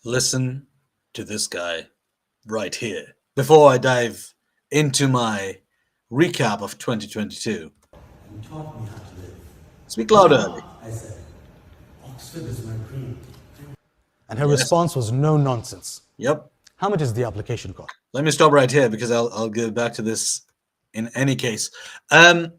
Listen to this guy right here. Before I dive into my recap of 2022, and taught me how to live. speak louder, Ali. I said, Oxford is my dream. And her Yes. response was no nonsense. Yep. How much is the application cost? Let me stop right here because I'll go back to this in any case. Hello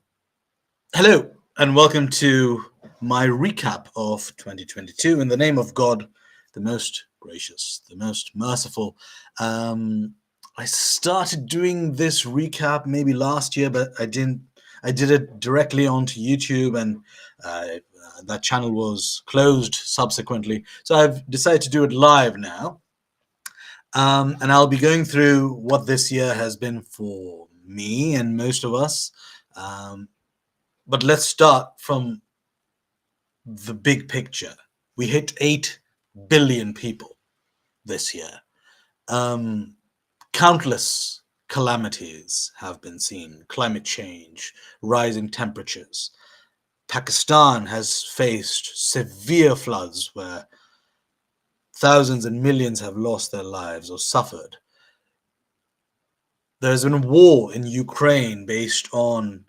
and welcome to my recap of 2022. In the name of God, the most gracious, the most merciful. I started doing this recap maybe last year, but I didn't. I did it directly onto YouTube, and that channel was closed subsequently. So I've decided to do it live now, and I'll be going through what this year has been for me and most of us. But let's start from the big picture. We hit 8 billion people this year. Countless calamities have been seen: climate change, rising temperatures. Pakistan has faced severe floods where thousands and millions have lost their lives or suffered. There has been a war in Ukraine based on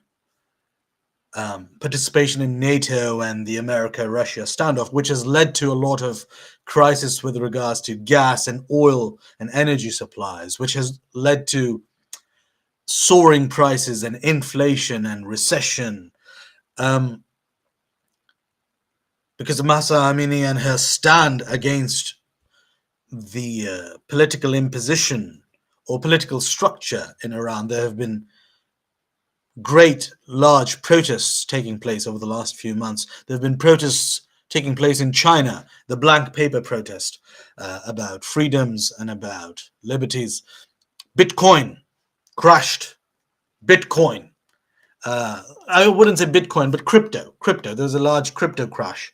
participation in NATO and the America-Russia standoff, which has led to a lot of crisis with regards to gas and oil and energy supplies, which has led to soaring prices and inflation and recession. Because of Mahsa Amini and her stand against the political imposition or political structure in Iran, there have been great large protests taking place over the last few months. There have been protests taking place in China, the blank paper protest about freedoms and about liberties. Bitcoin crashed. Bitcoin. I wouldn't say Bitcoin, but crypto. There's a large crypto crash.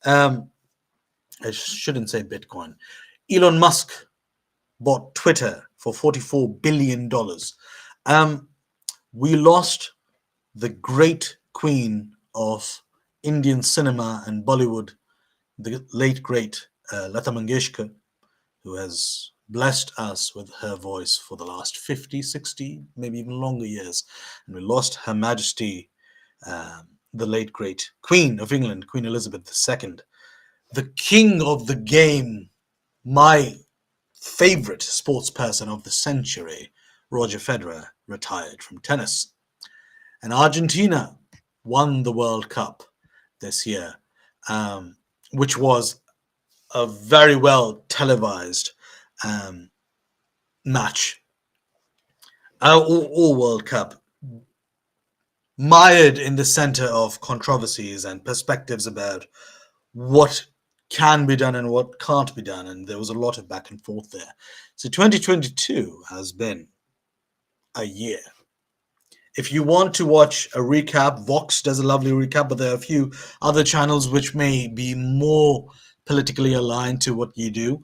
I shouldn't say Bitcoin. Elon Musk bought Twitter for $44 billion. We lost the great queen of Indian cinema and Bollywood, the late great Lata Mangeshkar, who has blessed us with her voice for the last 50, 60, maybe even longer years. And we lost Her Majesty, the late great Queen of England, Queen Elizabeth II. The king of the game, my favorite sports person of the century, Roger Federer, retired from tennis. And Argentina won the World Cup this year, which was a very well televised match. All World Cup, mired in the center of controversies and perspectives about what can be done and what can't be done, and there was a lot of back and forth there. So 2022 has been a year. If you want to watch a recap, Vox does a lovely recap, but there are a few other channels which may be more politically aligned to what you do,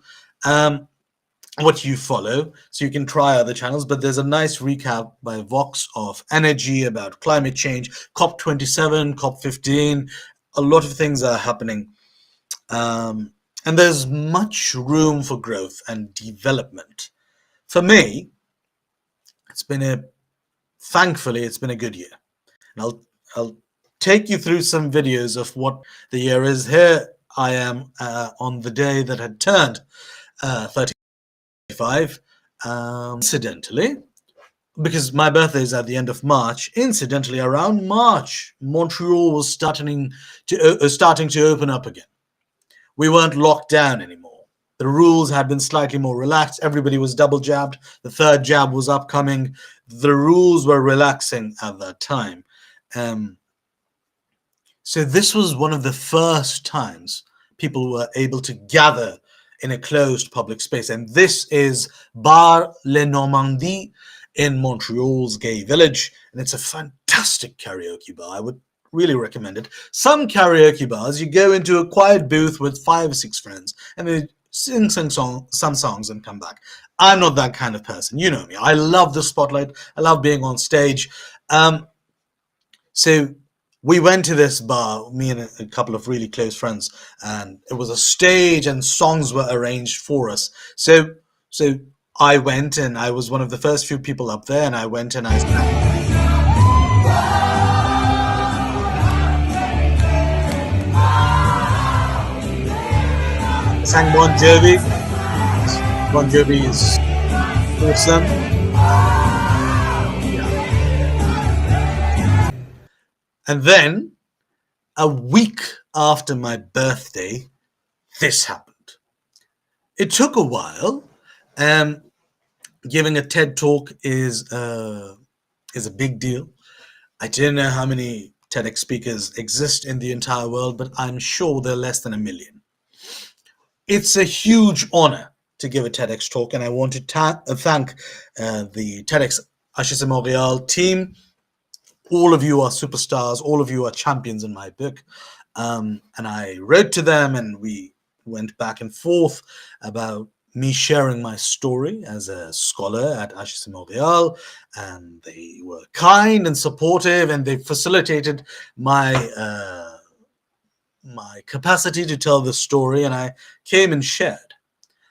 what you follow. So you can try other channels, but there's a nice recap by Vox of energy, about climate change, COP27, COP15. A lot of things are happening. And there's much room for growth and development. For me, thankfully, it's been a good year. And I'll take you through some videos of what the year is. Here I am on the day that had turned 35. Incidentally, because my birthday is at the end of March, incidentally, around March, Montreal was starting to open up again. We weren't locked down anymore. The rules had been slightly more relaxed. Everybody was double jabbed. The third jab was upcoming. The rules were relaxing at that time. So this was one of the first times people were able to gather in a closed public space. And this is Bar Le Normandie in Montreal's gay village. And it's a fantastic karaoke bar. I would really recommend it. Some karaoke bars, you go into a quiet booth with 5 or 6 friends and they sing some songs and come back. I'm not that kind of person. You know me. I love the spotlight. I love being on stage. So we went to this bar, me and a couple of really close friends, and it was a stage and songs were arranged for us. So I went, and I was one of the first few people up there, and I went and I sang Bon Jovi. Bon Jovi is awesome. And then a week after my birthday, this happened. It took a while. Giving a TED talk is a big deal. I don't know how many TEDx speakers exist in the entire world, but I'm sure there are less than 1 million. It's a huge honor to give a TEDx talk, and I want to thank the TEDx Montreal team. All of you are superstars. All of you are champions in my book. And I wrote to them, and we went back and forth about me sharing my story as a scholar at Montreal, and they were kind and supportive, and they facilitated my capacity to tell the story. And I came and shared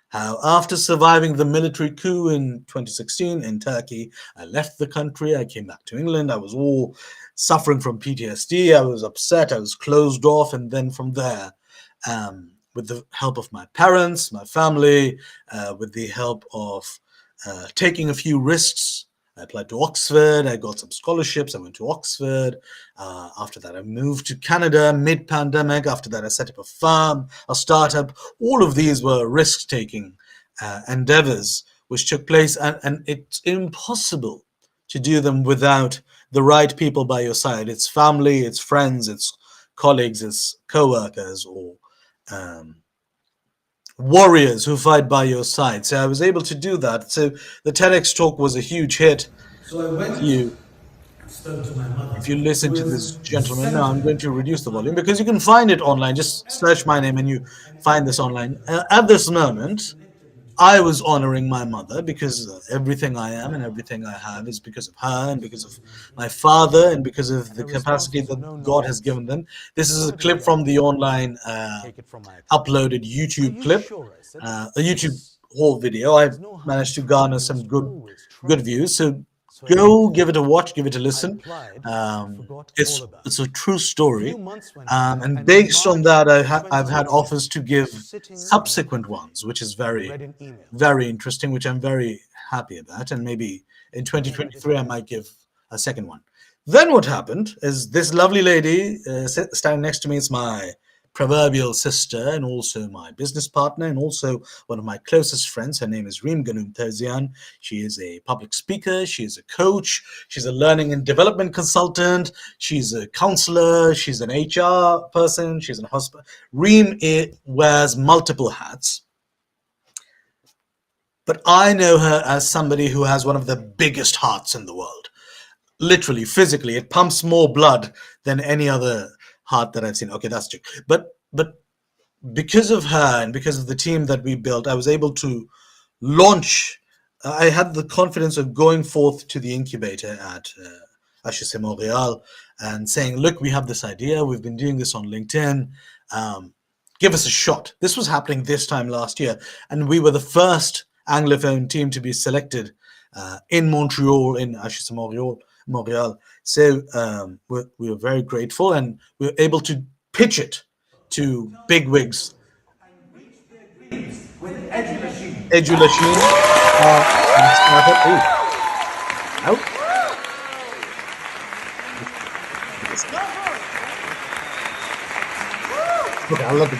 how after surviving the military coup in 2016 in Turkey, I left the country, I came back to England, I was all suffering from PTSD, I was upset, I was closed off, and then from there, with the help of my parents, my family, with the help of taking a few risks, I applied to Oxford, I got some scholarships, I went to Oxford. After that, I moved to Canada mid-pandemic. After that, I set up a firm, a startup. All of these were risk-taking endeavors which took place, and it's impossible to do them without the right people by your side. It's family, it's friends, it's colleagues, it's co-workers, or warriors who fight by your side. So I was able to do that. So the TEDx talk was a huge hit. So I went You, and spoke to my mother. if you listen who to is this the gentleman, now I'm center going to reduce the volume because you can find it online. Just search my name and you find this online. At this moment, I was honoring my mother because everything I am and everything I have is because of her and because of my father and because of the capacity that God has given them. This is a clip from the online Take it from my account. uploaded Are YouTube you clip, sure? I said. a YouTube whole video. I There's no harm managed to in garner trying. You some must good always try. views. So So I go did. give it a watch, give it a I listen. applied. I forgot all about It's it. a true A story. few months went by, And and in based on March that, I've had 2020, offers to I give was sitting in a subsequent cafe. ones, which is I very, read an email. very interesting, which I'm very happy about. And maybe in Then I read it 2023, I again. might give a second one. Then what happened is this lovely lady standing next to me is my proverbial sister and also my business partner and also one of my closest friends. Her name is Reem Terzian. She is a public speaker. She is a coach. She's a learning and development consultant. She's a counselor. She's an HR person. She's an hospital. Reem wears multiple hats. But I know her as somebody who has one of the biggest hearts in the world. Literally, physically, it pumps more blood than any other heart that I've seen. Okay, that's true. But because of her and because of the team that we built, I was able to launch. I had the confidence of going forth to the incubator at Montreal and saying, "Look, we have this idea. We've been doing this on LinkedIn. Give us a shot." This was happening this time last year, and we were the first Anglophone team to be selected in Montreal, in Montreal. So we were very grateful, and we were able to pitch it to big-wigs. with EduLachine. EduLachine, startup. Ooh. Out. Okay, I love it.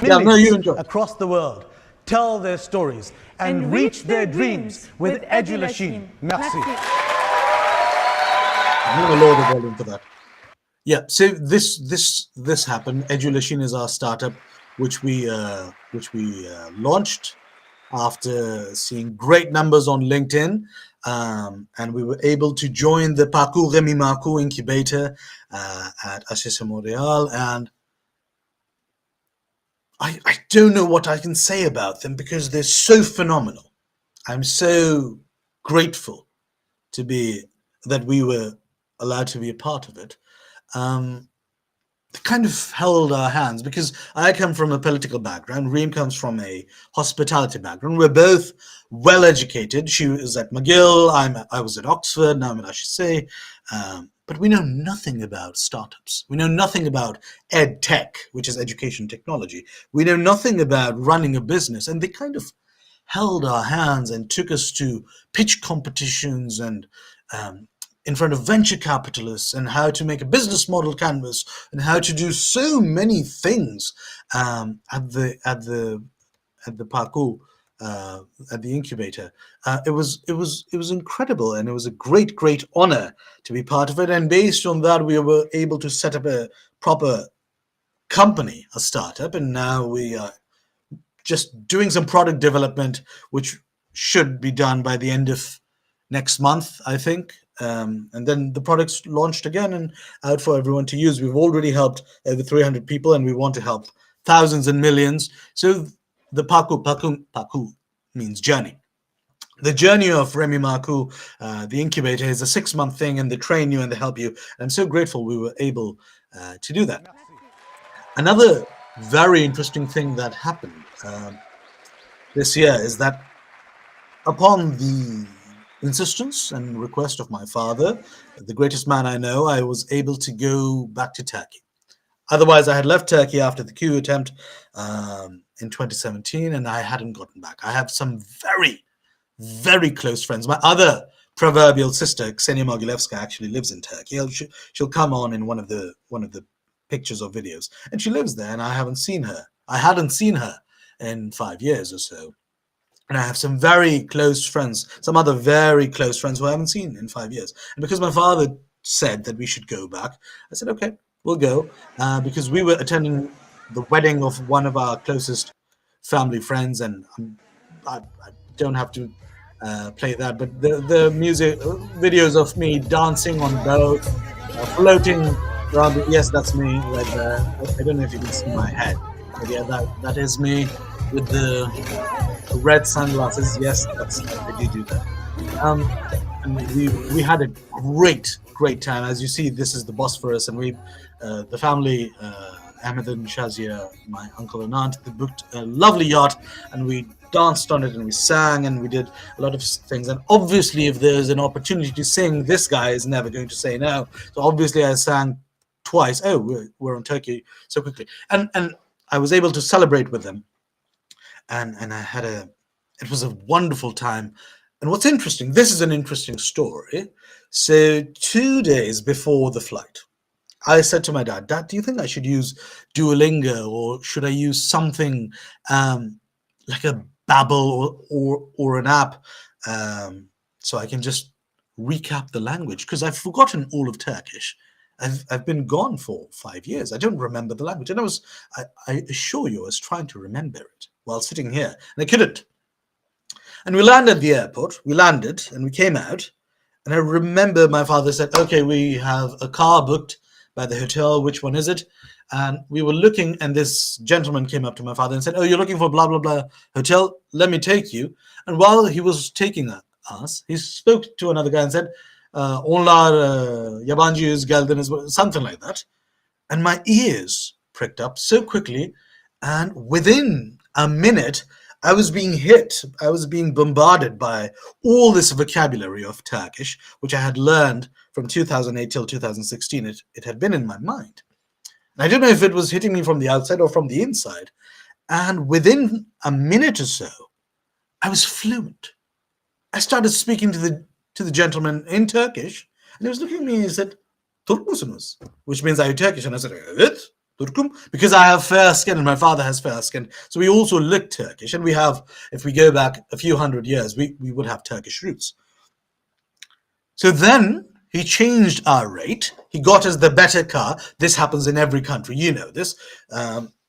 Yeah, no, you enjoy. Across the world tell their stories and reach their dreams with EduLachine. Merci. I'm going to lower the volume for that. Yeah, so this happened. EduLachine is our startup, which we launched after seeing great numbers on LinkedIn, and we were able to join the Parcours Remi Marcoux Incubator at Montreal. And I don't know what I can say about them because they're so phenomenal. I'm so grateful that we were allowed to be a part of it. kind of held our hands, because I come from a political background. Reem comes from a hospitality background. We're both well educated. She was at McGill. I was at Oxford. Now I'm at HSC. But we know nothing about startups. We know nothing about ed tech, which is education technology. We know nothing about running a business. And they kind of held our hands and took us to pitch competitions and in front of venture capitalists, and how to make a business model canvas, and how to do so many things at the Parcours at the incubator. It was incredible, and it was a great honor to be part of it. And based on that, we were able to set up a proper company, a startup, and now we are just doing some product development, which should be done by the end of next month, I think. And then the product's launched again and out for everyone to use. We've already helped over 300 people, and we want to help thousands and millions. So the Parcours means journey. The journey of Remi Marcoux, the incubator, is a 6-month thing, and they train you and they help you. And I'm so grateful we were able to do that. Another very interesting thing that happened this year is that, upon the insistence and request of my father, the greatest man I know, I was able to go back to Turkey. Otherwise, I had left Turkey after the coup attempt in 2017, and I hadn't gotten back. I have some very close friends. My other proverbial sister, Ksenia Mogilevska, actually lives in Turkey. She'll come on in one of the pictures or videos, and she lives there, and I hadn't seen her in 5 years or so. And I have some very close friends, some other very close friends who I haven't seen in 5 years. And because my father said that we should go back, I said, okay, we'll go. Because we were attending the wedding of one of our closest family friends, and I don't have to play that, but the music videos of me dancing on boats, floating around. Yes, that's me right there. I don't know if you can see my head, but yeah, that is me with the red sunglasses. Yes, I do that. And we had a great time. As you see, this is the Bosphorus, and the family, Ahmed and Shazia, my uncle and aunt, they booked a lovely yacht, and we danced on it, and we sang, and we did a lot of things. And obviously, if there's an opportunity to sing, this guy is never going to say no. So obviously, I sang twice. Oh, we're on Turkey so quickly, and I was able to celebrate with them. And it was a wonderful time. And what's interesting, this is an interesting story. So 2 days before the flight, I said to my dad, do you think I should use Duolingo, or should I use something like a Babbel or an app, so I can just recap the language? Because I've forgotten all of Turkish. I've been gone for 5 years. I don't remember the language. And I assure you, I was trying to remember it while sitting here, and I couldn't. And we landed at the airport. We landed, and we came out. And I remember my father said, okay, we have a car booked by the hotel. Which one is it? And we were looking, and this gentleman came up to my father and said, oh, you're looking for blah, blah, blah hotel? Let me take you. And while he was taking us, he spoke to another guy and said, onlar yabancıyız geldiniz, something like that. And my ears pricked up so quickly, and within a minute, I was being bombarded by all this vocabulary of Turkish, which I had learned from 2008 till 2016. It had been in my mind. And I don't know if it was hitting me from the outside or from the inside. And within a minute or so, I was fluent. I started speaking to the gentleman in Turkish, and he was looking at me and he said, Türk musunuz? Which means, are you Turkish? And I said, evet, Turkum, because I have fair skin and my father has fair skin. So we also look Turkish, and we have, if we go back a few hundred years, we would have Turkish roots. So then he changed our rate. He got us the better car. This happens in every country. You know this,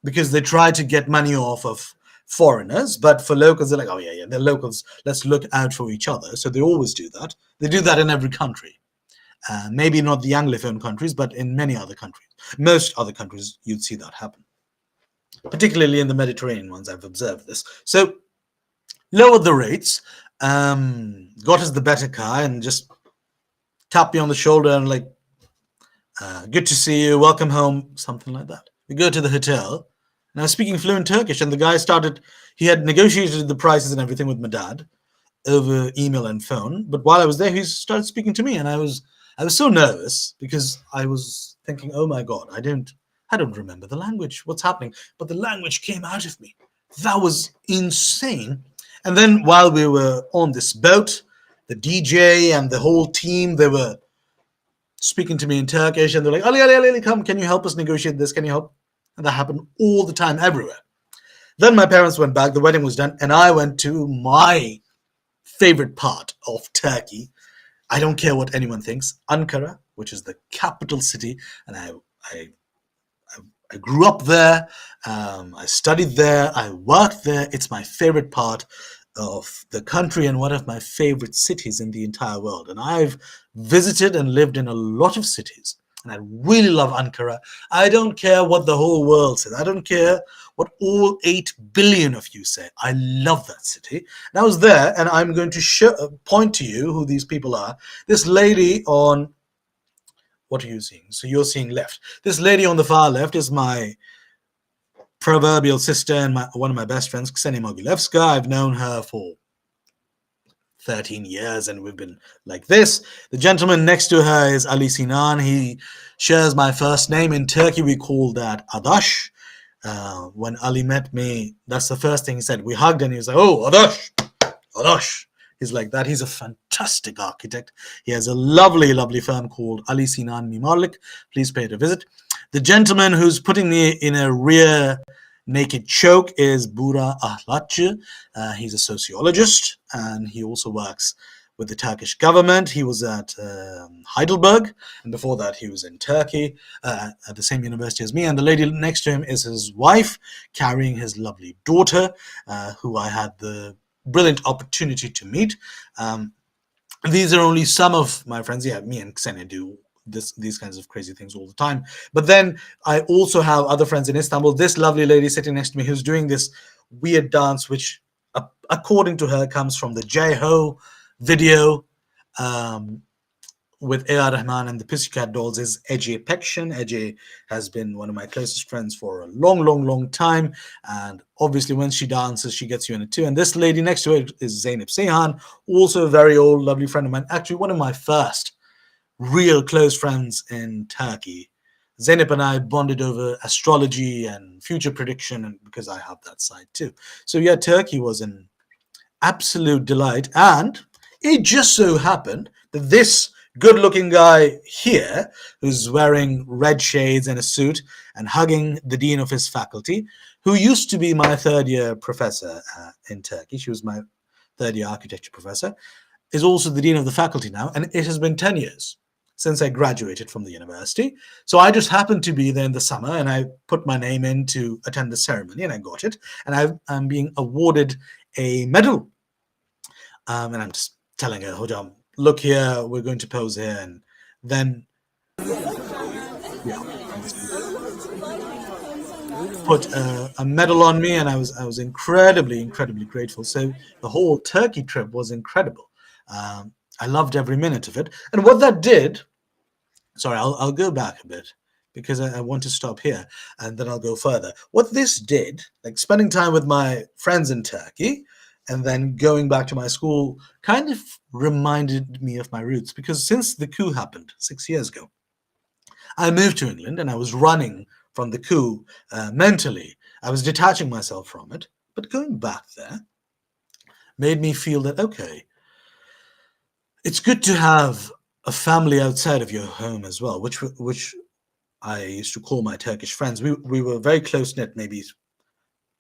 because they try to get money off of foreigners, but for locals, they're like, oh yeah, they're locals. Let's look out for each other. So they always do that. They do that in every country. Maybe not the Anglophone countries, but in many other countries. Most other countries, you'd see that happen. Particularly in the Mediterranean ones, I've observed this. So lowered the rates, got us the better car, and just tapped me on the shoulder and like, good to see you, welcome home, something like that. We go to the hotel, and I was speaking fluent Turkish, and the guy he had negotiated the prices and everything with my dad over email and phone. But while I was there, he started speaking to me, and I was so nervous because I was thinking, oh my God, I don't remember the language. What's happening? But the language came out of me. That was insane. And then while we were on this boat, the DJ and the whole team, they were speaking to me in Turkish, and they're like, Ali, Ali, Ali, Ali, come, can you help us negotiate this? Can you help? And that happened all the time, everywhere. Then my parents went back, the wedding was done, and I went to my favorite part of Turkey. I don't care what anyone thinks. Ankara, which is the capital city, and I grew up there. I studied there. I worked there. It's my favorite part of the country and one of my favorite cities in the entire world. And I've visited and lived in a lot of cities, and I really love Ankara. I don't care what the whole world says. I don't care what all 8 billion of you say. I love that city. And I was there, and I'm going to point to you who these people are. This lady on, what are you seeing? So you're seeing left. This lady on the far left is my proverbial sister and one of my best friends, Ksenia Mogilevska. I've known her for 13 years, and we've been like this. The gentleman next to her is Ali Sinan. He shares my first name. In Turkey, we call that Adash. When Ali met me, that's the first thing he said. We hugged, and he was like, oh, Adash, Adash. He's like that. He's a fantastic architect. He has a lovely, lovely firm called Ali Sinan Mimarlık. Please pay it a visit. The gentleman who's putting me in a rear naked choke is Bura Ahlatçı. He's a sociologist, and he also works with the Turkish government. He was at Heidelberg, and before that he was in Turkey at the same university as me. And the lady next to him is his wife, carrying his lovely daughter, who I had the brilliant opportunity to meet. These are only some of my friends. Yeah, me and Ksenia do these kinds of crazy things all the time. But then I also have other friends in Istanbul. This lovely lady sitting next to me who's doing this weird dance, which according to her comes from the J-Ho video with A.R. Rahman and the Pussycat Dolls, is Ece Pekşin. Ece has been one of my closest friends for a long, long, long time. And obviously when she dances, she gets you in it too. And this lady next to her is Zeynep Seyhan, also a very old, lovely friend of mine. Actually, one of my first real close friends in Turkey. Zeynep and I bonded over astrology and future prediction, and because I have that side too. So yeah, Turkey was an absolute delight. And it just so happened that this good-looking guy here, who's wearing red shades and a suit and hugging the dean of his faculty, who used to be my third-year professor in Turkey, she was my third-year architecture professor, is also the dean of the faculty now, and it has been 10 years since I graduated from the university. So I just happened to be there in the summer, and I put my name in to attend the ceremony, and I got it. And I'm being awarded a medal. And I'm just telling her, Hojam, look here, we're going to pose here. And then put a medal on me, and I was incredibly, incredibly grateful. So the whole Turkey trip was incredible. I loved every minute of it. And what that did, sorry, I'll go back a bit because I want to stop here and then I'll go further. What this did, like spending time with my friends in Turkey and then going back to my school, kind of reminded me of my roots, because since the coup happened 6 years ago, I moved to England and I was running from the coup mentally. I was detaching myself from it, but going back there made me feel that, okay, it's good to have a family outside of your home as well, which I used to call my Turkish friends. We were very close-knit, maybe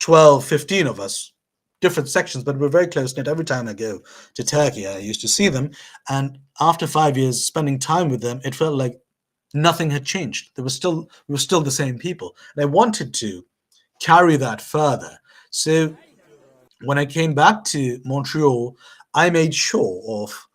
12, 15 of us, different sections, but we're very close-knit. Every time I go to Turkey, I used to see them. And after 5 years spending time with them, it felt like nothing had changed. We were still the same people. And I wanted to carry that further. So when I came back to Montreal, I made sure of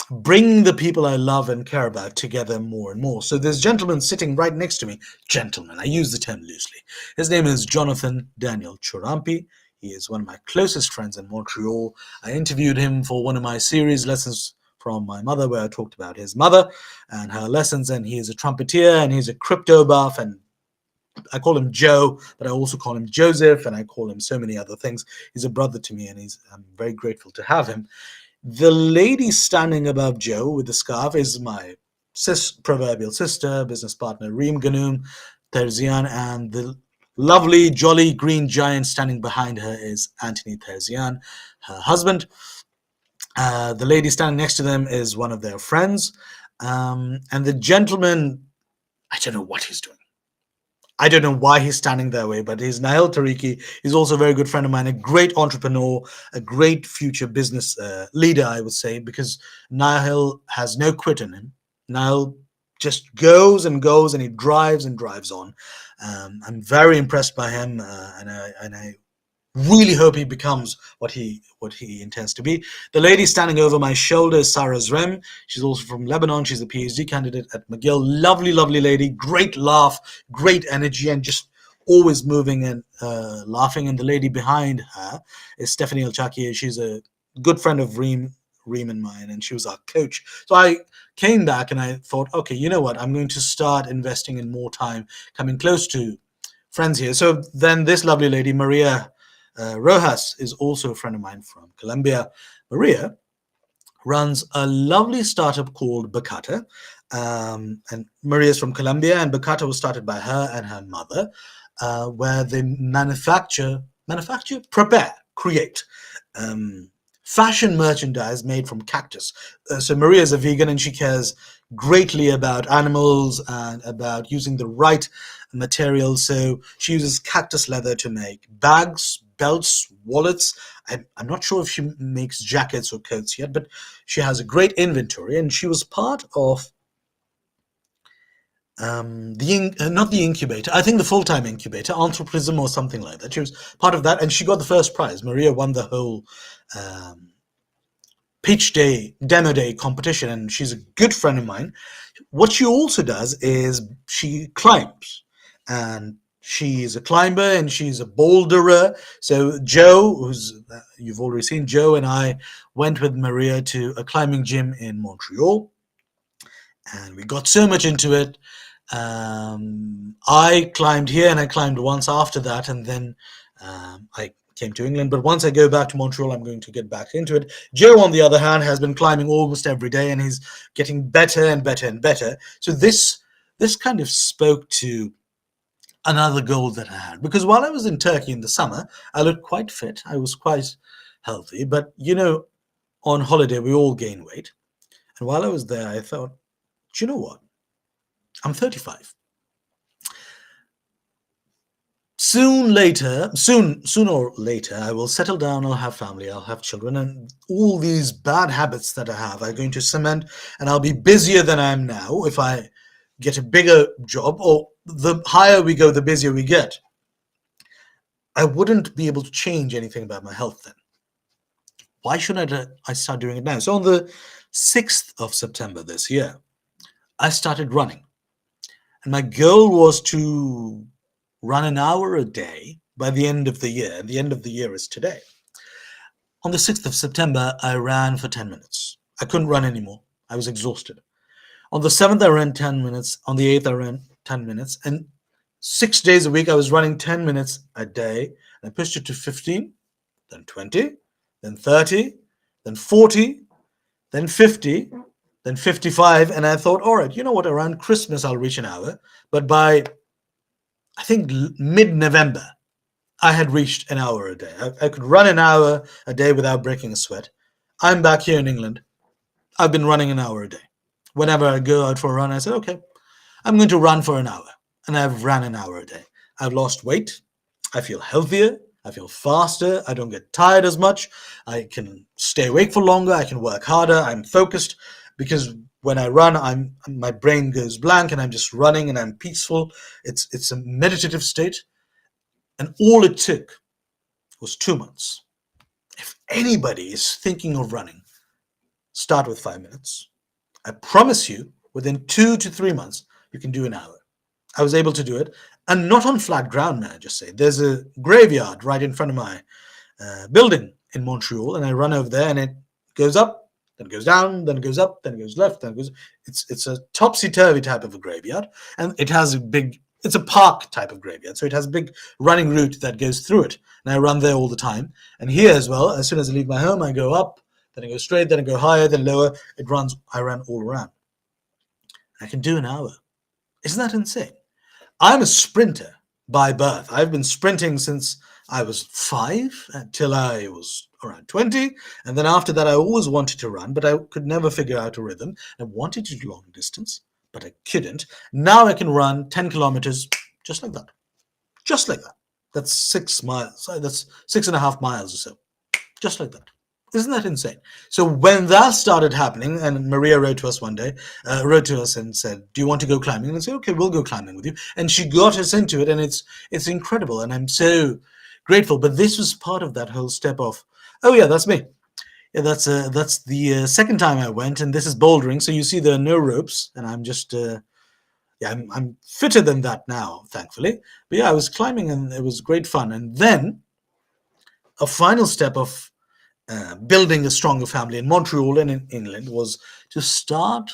bring the people I love and care about together more and more. So there's a gentleman sitting right next to me. Gentleman, I use the term loosely. His name is Jonathan Daniel Chorampi. He is one of my closest friends in Montreal. I interviewed him for one of my series, Lessons from my mother, where I talked about his mother and her lessons, and he is a trumpeter and he's a crypto buff, and I call him Joe, but I also call him Joseph, and I call him so many other things. He's a brother to me, and I'm very grateful to have him. The lady standing above Joe with the scarf is my proverbial sister, business partner, Reem Ganoom Terzian, and the lovely, jolly green giant standing behind her is Anthony Terzian, her husband. The lady standing next to them is one of their friends. And the gentleman, I don't know what he's doing. I don't know why he's standing that way, but he's Nahel Tariki. He's also a very good friend of mine, a great entrepreneur, a great future business leader, I would say, because Nahel has no quit in him. Nahel just goes and goes, and he drives and drives on. I'm very impressed by him, and I really hope he becomes what he intends to be. The lady standing over my shoulder is Sarah Zrem. She's also from Lebanon. She's a PhD candidate at McGill. Lovely, lovely lady. Great laugh, great energy, and just always moving and laughing. And the lady behind her is Stephanie Elchaki. She's a good friend of Reem and mine, and she was our coach. So I came back and I thought, okay, you know what? I'm going to start investing in more time, coming close to friends here. So then this lovely lady, Maria Rojas, is also a friend of mine from Colombia. Maria runs a lovely startup called Bacata. And Maria is from Colombia, and Bacata was started by her and her mother, where they prepare, create fashion merchandise made from cactus. So Maria is a vegan, and she cares greatly about animals and about using the right materials. So she uses cactus leather to make bags, belts, wallets. I'm not sure if she makes jackets or coats yet, but she has a great inventory, and she was part of not the incubator, I think the full-time incubator, Anthroprism or something like that. She was part of that, and she got the first prize. Maria won the whole pitch day, demo day competition, and she's a good friend of mine. What she also does is she climbs, and she's a climber and she's a boulderer. So Joe, who's you've already seen, Joe and I went with Maria to a climbing gym in Montreal, and we got so much into it. I climbed here, and I climbed once after that, and then I came to England. But once I go back to Montreal, I'm going to get back into it. Joe, on the other hand, has been climbing almost every day, and he's getting better and better and better. So this kind of spoke to another goal that I had, because while I was in Turkey in the summer, I looked quite fit. I was quite healthy, but on holiday we all gain weight. And while I was there, I thought, do you know what? I'm 35. Sooner or later, I will settle down, I'll have family, I'll have children, and all these bad habits that I have are going to cement, and I'll be busier than I am now. If I get a bigger job, or the higher we go, the busier we get, I wouldn't be able to change anything about my health then. Why shouldn't I start doing it now? So on the 6th of September this year, I started running. And my goal was to run an hour a day by the end of the year. And the end of the year is today. On the 6th of September, I ran for 10 minutes. I couldn't run anymore. I was exhausted. On the 7th, I ran 10 minutes. On the 8th, I ran 10 minutes. And 6 days a week, I was running 10 minutes a day. And I pushed it to 15, then 20, then 30, then 40, then 50, then 55. And I thought, all right, you know what? Around Christmas, I'll reach an hour. But by, I think, mid-November, I had reached an hour a day. I could run an hour a day without breaking a sweat. I'm back here in England. I've been running an hour a day. Whenever I go out for a run, I said, okay, I'm going to run for an hour. And I've ran an hour a day. I've lost weight. I feel healthier. I feel faster. I don't get tired as much. I can stay awake for longer. I can work harder. I'm focused, because when I run, my brain goes blank, and I'm just running, and I'm peaceful. It's a meditative state. And all it took was 2 months. If anybody is thinking of running, start with 5 minutes. I promise you, within 2 to 3 months, you can do an hour. I was able to do it, and not on flat ground, may I just say. There's a graveyard right in front of my building in Montreal, and I run over there, and it goes up then it goes down, then it goes up, then it goes left, then it goes. It's a topsy-turvy type of a graveyard, and it has a big. It's a park type of graveyard, so it has a big running route that goes through it, and I run there all the time. And here as well, as soon as I leave my home, I go up, then I go straight, then I go higher, then lower. It runs. I run all around. I can do an hour. Isn't that insane? I'm a sprinter by birth. I've been sprinting since I was 5 until I was around 20. And then after that, I always wanted to run, but I could never figure out a rhythm. I wanted to do long distance, but I couldn't. Now I can run 10 kilometers just like that. Just like that. That's 6 miles. That's 6.5 miles or so. Just like that. Isn't that insane? So when that started happening, and Maria wrote to us one day, and said, "Do you want to go climbing?" And I said, "Okay, we'll go climbing with you." And she got us into it, and it's incredible, and I'm so grateful. But this was part of that whole step of, oh yeah, that's me. Yeah, that's the second time I went, and this is bouldering. So you see there are no ropes, and I'm just I'm fitter than that now, thankfully. But yeah, I was climbing, and it was great fun. And then a final step of building a stronger family in Montreal and in England was to start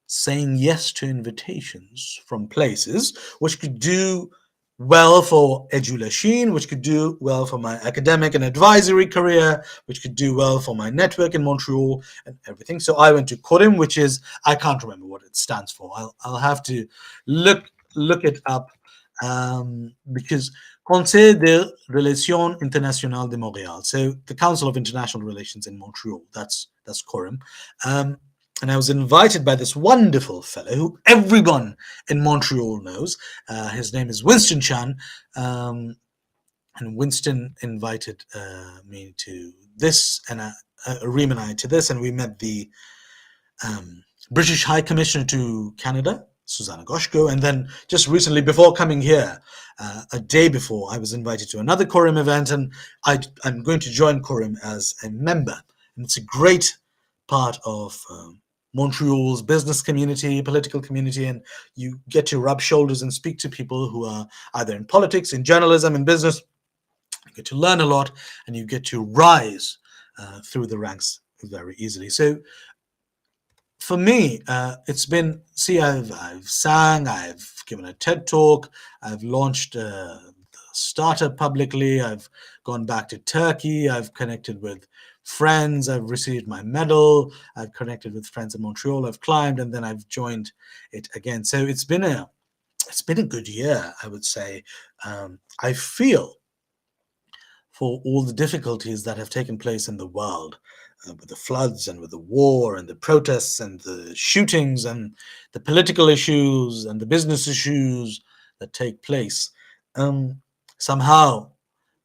saying yes to invitations from places which could do well for EduLachine, which could do well for my academic and advisory career, which could do well for my network in Montreal and everything. So I went to CORIM, which is, I can't remember what it stands for. I'll have to look it up because Conseil de Relations Internationales de Montréal. So the Council of International Relations in Montreal. That's CORIM. And I was invited by this wonderful fellow who everyone in Montreal knows. His name is Winston Chan. And Winston invited me to this, and Reem and I to this, and we met the British High Commissioner to Canada, Susanna Goshko, and then just recently, before coming here, a day before, I was invited to another CORIM event, and I'm going to join CORIM as a member. And it's a great part of Montreal's business community, political community, and you get to rub shoulders and speak to people who are either in politics, in journalism, in business. You get to learn a lot, and you get to rise through the ranks very easily. So for me, it's been, I've sang, I've given a TED talk, I've launched a startup publicly, I've gone back to Turkey, I've connected with friends, I've received my medal, I've connected with friends in Montreal, I've climbed, and then I've joined it again. So it's been a good year, I would say. I feel for all the difficulties that have taken place in the world, with the floods and with the war and the protests and the shootings and the political issues and the business issues that take place, somehow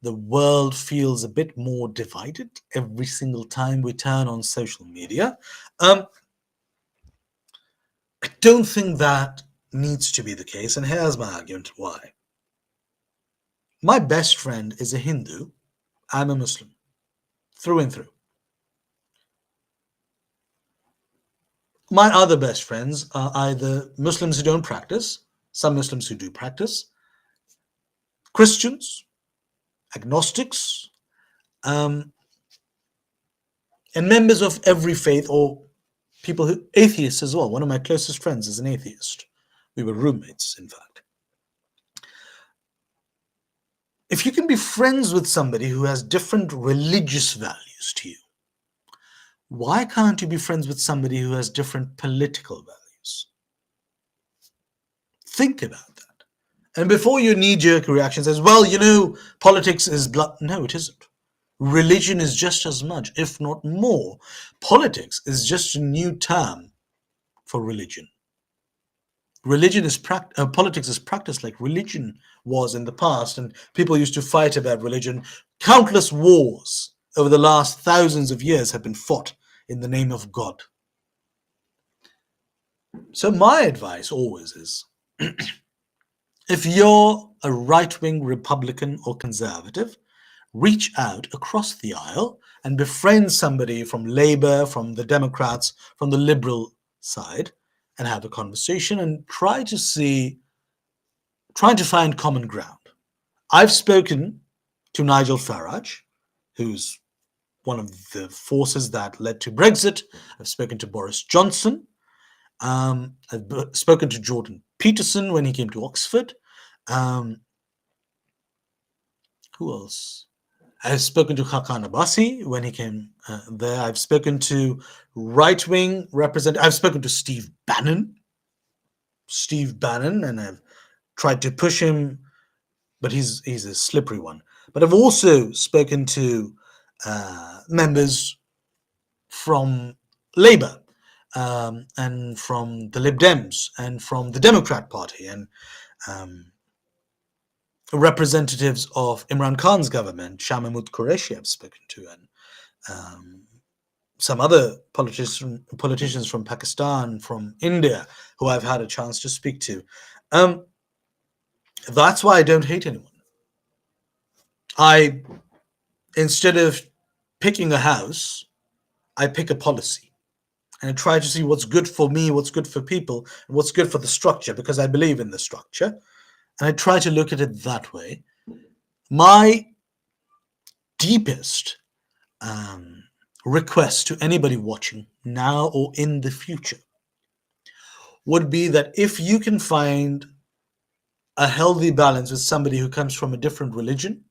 the world feels a bit more divided every single time we turn on social media. I don't think that needs to be the case, and here's my argument why. My best friend is a Hindu. I'm a Muslim, through and through. My other best friends are either Muslims who don't practice, some Muslims who do practice, Christians, agnostics, and members of every faith, or people who, atheists as well. One of my closest friends is an atheist. We were roommates, in fact. If you can be friends with somebody who has different religious values to you, why can't you be friends with somebody who has different political values? Think about that. And before your knee-jerk reaction says, well, politics is blood. No, it isn't. Religion is just as much, if not more. Politics is just a new term for religion. Politics is practiced like religion was in the past, and people used to fight about religion. Countless wars over the last thousands of years have been fought in the name of God. So my advice always is, if you're a right-wing Republican or conservative, reach out across the aisle and befriend somebody from Labour, from the Democrats, from the Liberal side, and have a conversation and trying to find common ground. I've spoken to Nigel Farage, who's one of the forces that led to Brexit. I've spoken to Boris Johnson. I've spoken to Jordan Peterson when he came to Oxford. Who else? I've spoken to Hakan Abbasi when he came there. I've spoken to right-wing representatives. I've spoken to Steve Bannon, and I've tried to push him, but he's a slippery one. But I've also spoken to members from Labour and from the Lib Dems and from the Democrat Party and representatives of Imran Khan's government, Shah Mahmood Qureshi I've spoken to, and some other politicians from Pakistan, from India, who I've had a chance to speak to. That's why I don't hate anyone. Instead of picking a house, I pick a policy. And I try to see what's good for me, what's good for people, and what's good for the structure, because I believe in the structure. And I try to look at it that way. My deepest request to anybody watching now or in the future would be that if you can find a healthy balance with somebody who comes from a different religion,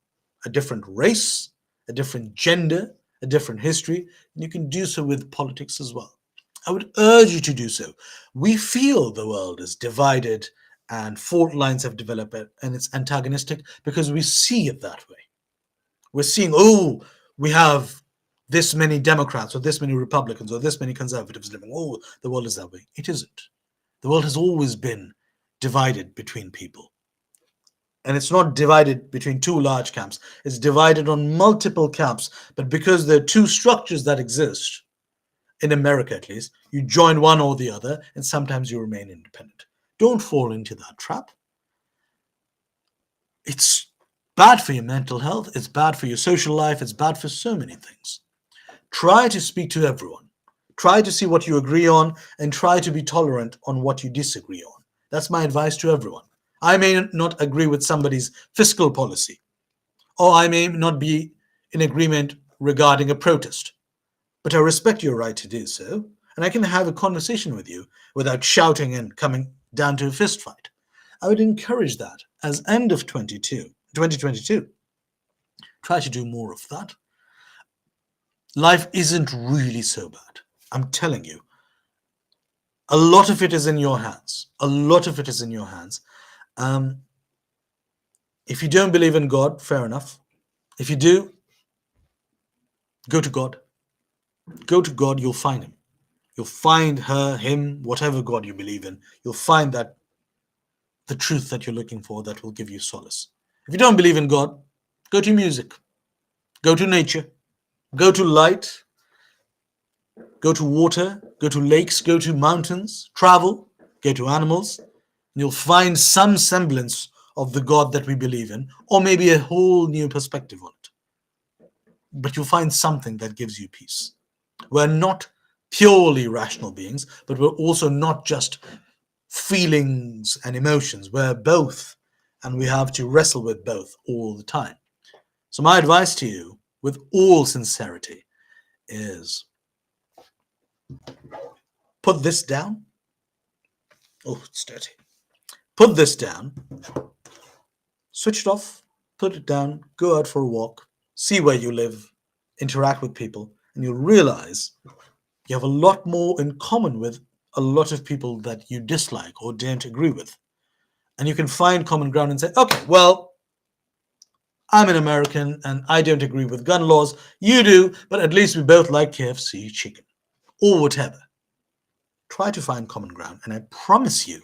a different race, a different gender, a different history, you can do so with politics as well. I would urge you to do so. We feel the world is divided and fault lines have developed and it's antagonistic because we see it that way. We're seeing, oh, we have this many Democrats or this many Republicans or this many conservatives living. Oh, the world is that way. It isn't. The world has always been divided between people. And it's not divided between two large camps. It's divided on multiple camps. But because there are two structures that exist, in America at least, you join one or the other, and sometimes you remain independent. Don't fall into that trap. It's bad for your mental health. It's bad for your social life. It's bad for so many things. Try to speak to everyone. Try to see what you agree on and try to be tolerant on what you disagree on. That's my advice to everyone. I may not agree with somebody's fiscal policy, or I may not be in agreement regarding a protest, but I respect your right to do so, and I can have a conversation with you without shouting and coming down to a fist fight. I would encourage that as end of 2022. Try to do more of that. Life isn't really so bad. I'm telling you. A lot of it is in your hands. A lot of it is in your hands. If you don't believe in God, fair enough. If you do, go to God. Go to God, you'll find him. You'll find her, him, whatever God you believe in. You'll find that the truth that you're looking for that will give you solace. If you don't believe in God, go to music. Go to nature. Go to light. Go to water. Go to lakes. Go to mountains. Travel. Go to animals. And you'll find some semblance of the God that we believe in, or maybe a whole new perspective on it. But you'll find something that gives you peace. We're not purely rational beings, but we're also not just feelings and emotions. We're both, and we have to wrestle with both all the time. So my advice to you, with all sincerity, is put this down. Oh, it's dirty. Put this down. Switch it off. Put it down. Go out for a walk. See where you live. Interact with people. And you'll realize you have a lot more in common with a lot of people that you dislike or don't agree with. And you can find common ground and say, okay, well, I'm an American and I don't agree with gun laws. You do, but at least we both like KFC chicken or whatever. Try to find common ground, and I promise you,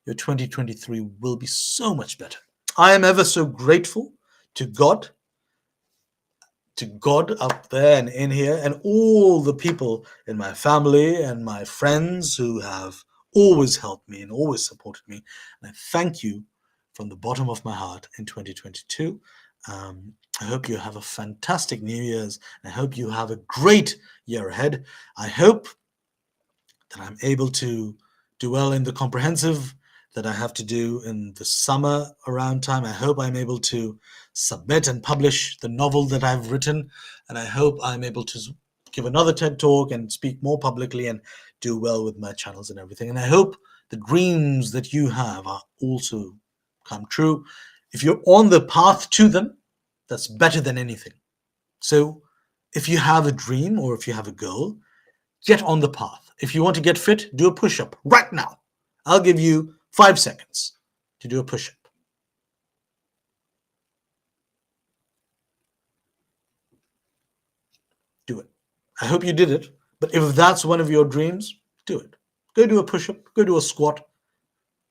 your 2023 will be so much better. I am ever so grateful to God up there and in here, and all the people in my family and my friends who have always helped me and always supported me. And I thank you from the bottom of my heart in 2022. I hope you have a fantastic New Year's. I hope you have a great year ahead. I hope that I'm able to do well in the comprehensive, that I have to do in the summer around time. I hope I'm able to submit and publish the novel that I've written, and I hope I'm able to give another TED Talk and speak more publicly and do well with my channels and everything. And I hope the dreams that you have are also come true. If you're on the path to them, that's better than anything. So if you have a dream or if you have a goal, get on the path. If you want to get fit, do a push-up right now. I'll give you 5 seconds to do a push-up. Do it. I hope you did it. But if that's one of your dreams, do it. Go do a push-up, go do a squat,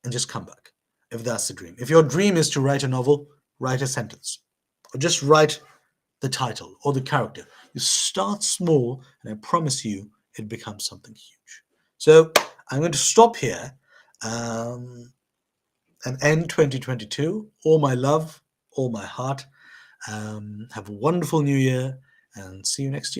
and just come back. If that's the dream. If your dream is to write a novel, write a sentence. Or just write the title or the character. You start small, and I promise you, it becomes something huge. So I'm going to stop here and end 2022. All my love, all my heart. Have a wonderful new year, and see you next year.